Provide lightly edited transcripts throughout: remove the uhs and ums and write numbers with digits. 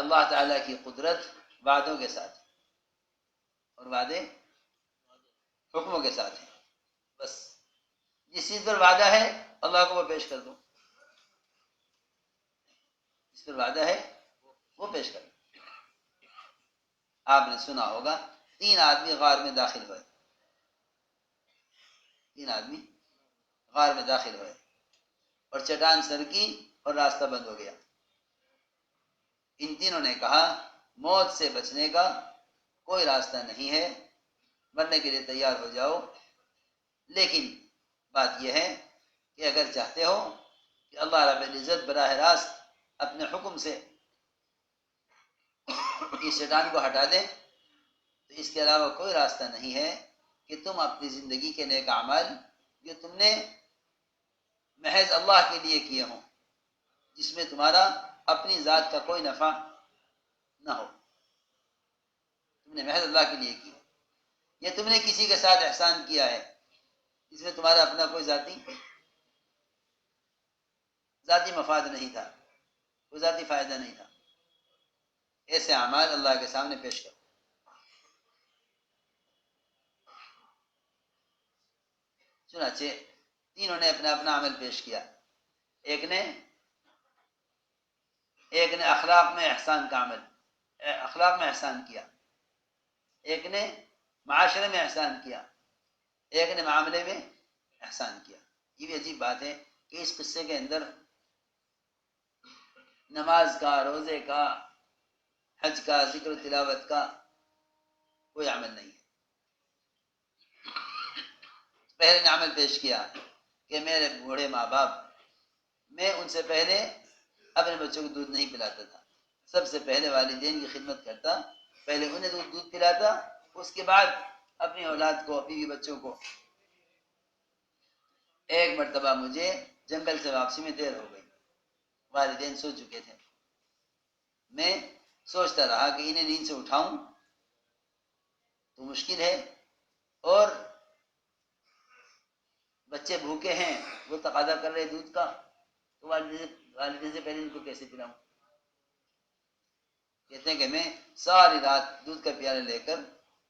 اللہ تعالیٰ کی قدرت وعدوں کے ساتھ اور وعدے حکموں کے ساتھ ہیں. بس جس چیز پر وعدہ ہے اللہ کو وہ پیش کر دو، جس پر وعدہ ہے وہ پیش کر دو. آپ نے سنا ہوگا 3 آدمی غار میں داخل ہوئے، 3 آدمی غار میں داخل ہوئے اور چٹان سرکی اور راستہ بند ہو گیا. ان تینوں نے کہا موت سے بچنے کا کوئی راستہ نہیں ہے، مرنے کے لیے تیار ہو جاؤ، لیکن بات یہ ہے کہ اگر چاہتے ہو کہ اللہ رب العزت براہ راست اپنے حکم سے اس شیطان کو ہٹا دے تو اس کے علاوہ کوئی راستہ نہیں ہے کہ تم اپنی زندگی کے نیک اعمال جو تم نے محض اللہ کے لیے کیے ہوں، جس میں تمہارا اپنی ذات کا کوئی نفع نہ ہو، تم نے محض اللہ کے لیے کی، یا تم نے کسی کے ساتھ احسان کیا ہے جس میں تمہارا اپنا کوئی ذاتی مفاد نہیں تھا، کوئی ذاتی فائدہ نہیں تھا، ایسے اعمال اللہ کے سامنے پیش کرو. چنانچہ تینوں نے اپنا اپنا عمل پیش کیا. ایک نے اخلاق میں احسان کیا، ایک نے معاشرے میں احسان کیا، ایک نے معاملے میں احسان کیا. یہ بھی عجیب بات ہے کہ اس قصے کے اندر نماز کا، روزے کا، حج کا، ذکر و تلاوت کا کوئی عمل نہیں ہے. پہلے نے عمل پیش کیا کہ میرے بوڑھے ماں باپ، میں ان سے پہلے اپنے بچوں کو دودھ نہیں پلاتا تھا، سب سے پہلے والدین کی خدمت کرتا، پہلے انہیں دودھ پلاتا، اس کے بعد اپنی اولاد کو، بیوی بچوں کو. ایک مرتبہ مجھے جنگل سے واپسی میں دیر ہو گئی، والدین سو چکے تھے، میں سوچتا رہا کہ انہیں نیند سے اٹھاؤں تو مشکل ہے، اور بچے بھوکے ہیں، وہ تقاضا کر رہے دودھ کا، تو والدین سے پہلے ان کو کیسے پلاؤں. کہتے ہیں کہ میں ساری رات دودھ کا پیالہ لے کر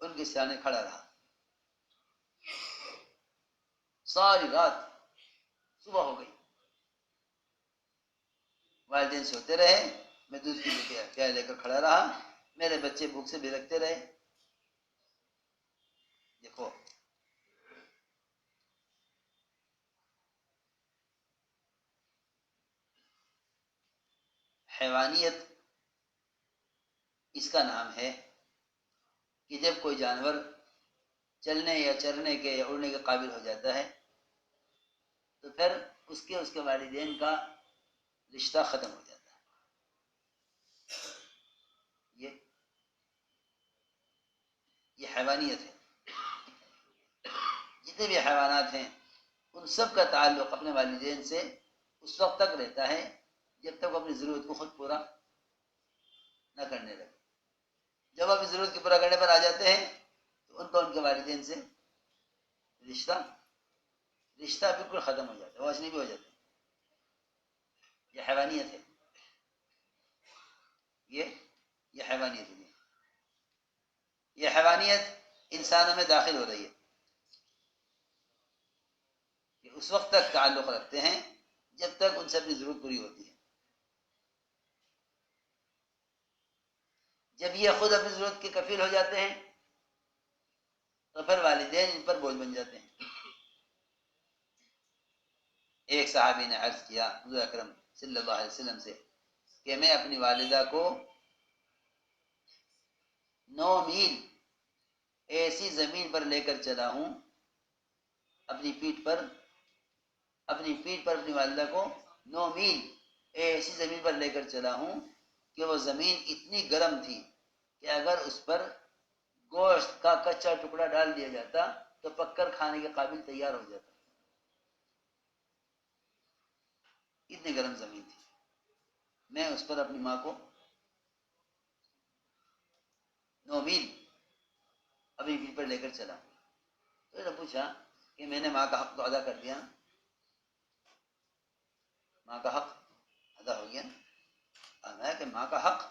ان کے سامنے کھڑا رہا، ساری رات. صبح ہو گئی، والدین سوتے رہے، میں دودھ کی پیالہ لے کر کھڑا رہا، میرے بچے بھوک سے بھڑکتے رہے. دیکھو حیوانیت اس کا نام ہے کہ جب کوئی جانور چلنے یا چرنے کے یا اڑنے کے قابل ہو جاتا ہے تو پھر اس کے والدین کا رشتہ ختم ہو جاتا ہے. یہ حیوانیت ہے. جتنے بھی حیوانات ہیں ان سب کا تعلق اپنے والدین سے اس وقت تک رہتا ہے جب تک وہ اپنی ضرورت کو خود پورا نہ کرنے لگے. جب اپنی ضرورت کو پورا کرنے پر آ جاتے ہیں تو ان کا ان کے والدین سے رشتہ بالکل ختم ہو جاتا ہے، وہ اجنبی ہو جاتے ہیں. یہ حیوانیت ہے، یہ حیوانیت ہے. یہ حیوانیت انسانوں میں داخل ہو رہی ہے کہ اس وقت تک تعلق رکھتے ہیں جب تک ان سے اپنی ضرورت پوری ہوتی ہے. جب یہ خود اپنی ضرورت کے کفیل ہو جاتے ہیں تو پھر والدین ان پر بوجھ بن جاتے ہیں. ایک صحابی نے عرض کیا حضور اکرم صلی اللہ علیہ وسلم سے کہ میں اپنی والدہ کو 9 میل ایسی زمین پر لے کر چلا ہوں، اپنی پیٹھ پر اپنی والدہ کو 9 میل ایسی زمین پر لے کر چلا ہوں کہ وہ زمین اتنی گرم تھی کہ اگر اس پر گوشت کا کچا ٹکڑا ڈال دیا جاتا تو پک کر کھانے کے قابل تیار ہو جاتا. اتنی گرم زمین تھی. میں اس پر اپنی ماں کو 9 میل اپنی پیٹھ پر لے کر چلا. تو نے پوچھا کہ میں نے ماں کا حق تو ادا کر دیا، ماں کا حق ادا ہو گیا. میں کہ ماں کا حق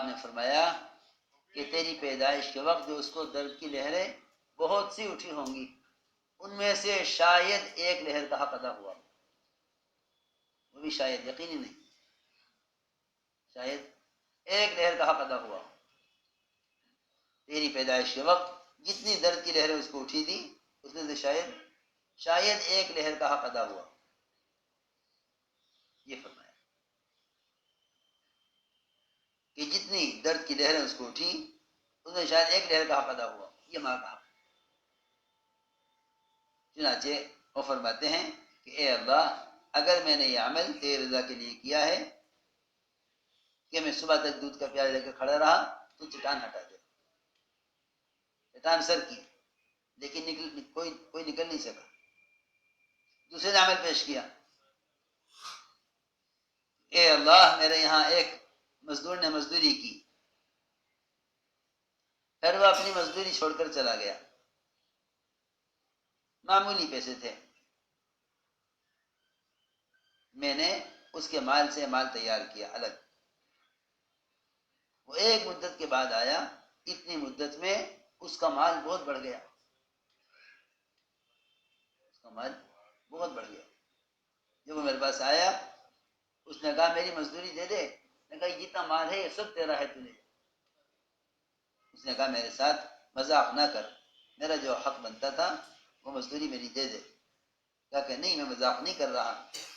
آپ نے فرمایا کہ تیری پیدائش کے وقت جو اس کو درد کی لہریں بہت سی اٹھی ہوں گی، ان میں سے شاید ایک لہر کا حق ادا ہوا، وہ بھی شاید، یقینی نہیں، شاید ایک لہر کا حق ادا ہوا۔ تیری پیدائش کے وقت جتنی درد کی لہریں اس کو اٹھی تھی اس میں سے شاید ایک لہر کا حق ادا ہوا، یہ فرمایا کہ جتنی درد کی لہریں اس کو اٹھی اس میں شاید ایک لہر کا حق ادا ہوا، یہ ماں کا حق۔ چنانچہ وہ فرماتے ہیں کہ اے اللہ، اگر میں نے یہ عمل تیری رضا کے لیے کیا ہے کہ میں صبح تک دودھ کا پیالہ لے کر کھڑا رہا تو چٹان ہٹا دے۔ چٹان سر کی، لیکن کوئی نکل نہیں سکا۔ دوسرے نے عمل پیش کیا، اے اللہ، میرے یہاں ایک مزدور نے مزدوری کی، پھر وہ اپنی مزدوری چھوڑ کر چلا گیا، معمولی پیسے تھے، میں نے اس کے مال سے مال تیار کیا الگ، وہ ایک مدت کے بعد آیا، اتنی مدت میں اس کا مال بہت بڑھ گیا، اس کا مال بہت بڑھ گیا۔ جب وہ میرے پاس آیا اس نے کہا میری مزدوری دے دے، میں نے کہا یہ جتنا مال ہے یہ سب تیرا ہے، تجھے۔ اس نے کہا میرے ساتھ مذاق نہ کر، میرا جو حق بنتا تھا وہ مزدوری میری دے دے۔ کہا کہ نہیں، میں مذاق نہیں کر رہا،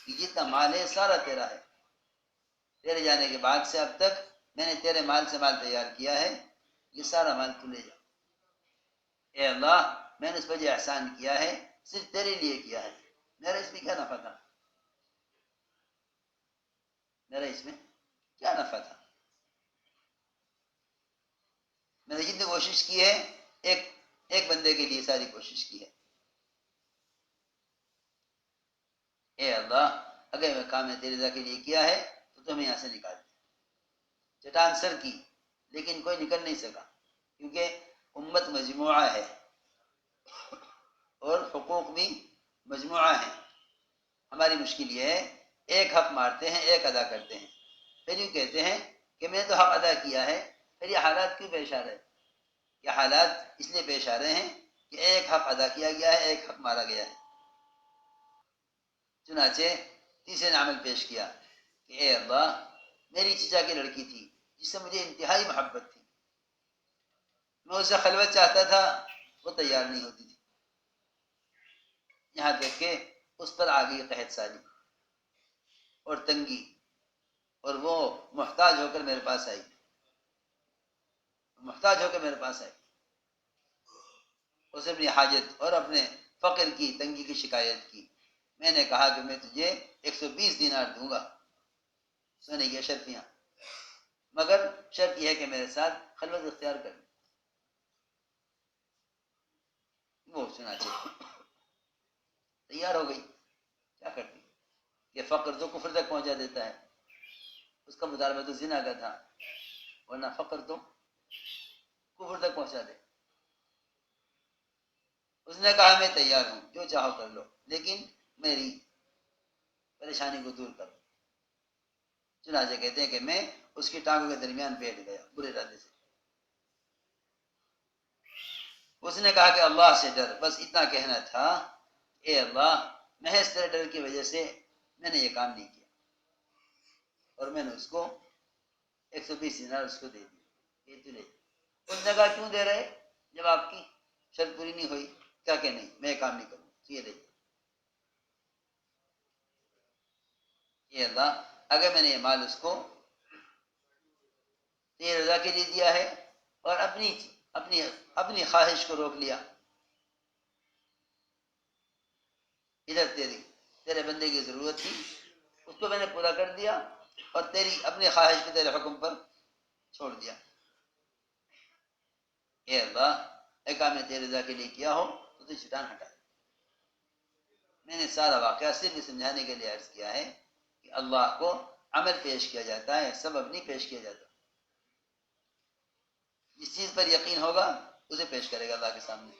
یہ جتنا مال ہے سارا تیرا ہے، تیرے جانے کے بعد سے اب تک میں نے تیرے مال سے مال تیار کیا ہے، یہ سارا مال تو لے جا۔ اے اللہ، میں نے اس پر جو احسان کیا ہے صرف تیرے لیے کیا ہے، میرا اس میں کیا نفع تھا، میرا اس میں کیا نفع تھا؟ میں نے جتنی کوشش کی ہے ایک بندے کے لیے ساری کوشش کی ہے۔ اے اللہ، اگر میں کام نے تیری رضا کے لیے کیا ہے تو تمہیں یہاں سے نکال دے۔ چٹان سر کی، لیکن کوئی نکل نہیں سکا، کیونکہ امت مجموعہ ہے اور حقوق بھی مجموعہ ہیں۔ ہماری مشکل یہ ہے ایک حق مارتے ہیں، ایک ادا کرتے ہیں، پھر یوں کہتے ہیں کہ میں نے تو حق ادا کیا ہے، پھر یہ حالات کیوں پیش آ رہے ہیں؟ یہ حالات اس لیے پیش آ رہے ہیں کہ ایک حق ادا کیا گیا ہے، ایک حق مارا گیا ہے۔ چنانچہ تیسرے نے عمل پیش کیا کہ اے اللہ، میری چچا کی لڑکی تھی جس سے مجھے انتہائی محبت تھی، میں اسے خلوت چاہتا تھا، وہ تیار نہیں ہوتی تھی، یہاں تک کہ اس پر آ گئی قحط سالی اور تنگی، اور وہ محتاج ہو کر میرے پاس آئی، اسے اپنی حاجت اور اپنے فقر کی تنگی کی شکایت کی۔ میں نے کہا کہ میں تجھے 120 دینار دوں گا سونے کی اشرفیاں، مگر شرط یہ ہے کہ میرے ساتھ خلوت اختیار کر۔ وہ چنانچہ تیار ہو گئی، کیا کرتی، یہ فقر تو کفر تک پہنچا دیتا ہے، اس کا مطالبہ تو زنا کا تھا، ورنہ فقر تو کفر تک پہنچا دے۔ اس نے کہا میں تیار ہوں، جو چاہو کر لو، لیکن میری پریشانی کو دور کرو۔ چنانچہ کہتے ہیں کہ میں اس کی ٹانگوں کے درمیان بیٹھ گیا برے ارادے سے۔ اس نے کہا کہ اللہ سے ڈر، بس اتنا کہنا تھا، اے اللہ، محض تیرے ڈر کی وجہ سے میں نے یہ کام نہیں کیا، اور میں نے اس کو 120 دینار اس کو دے دی، یہ تو لے۔ اس نے کہا کیوں دے رہے جب آپ کی شرط پوری نہیں ہوئی؟ کیا کہ نہیں، میں یہ کام نہیں کروں، تو یہ لے۔ اے اللہ، اگر میں نے یہ مال اس کو تیری رضا کے لیے دیا ہے اور اپنی خواہش کو روک لیا، ادھر تیرے بندے کی ضرورت تھی، اس کو میں نے پورا کر دیا، اور تیری اپنی خواہش کو تیرے حکم پر چھوڑ دیا۔ اے اللہ، ایک کام میں تیری رضا کے لیے کیا ہو تو تجھے چٹان ہٹا دے۔ میں نے سارا واقعہ صرف یہ سمجھانے کے لیے عرض کیا ہے کہ اللہ کو عمل پیش کیا جاتا ہے، سبب نہیں پیش کیا جاتا۔ جس چیز پر یقین ہوگا اسے پیش کرے گا اللہ کے سامنے۔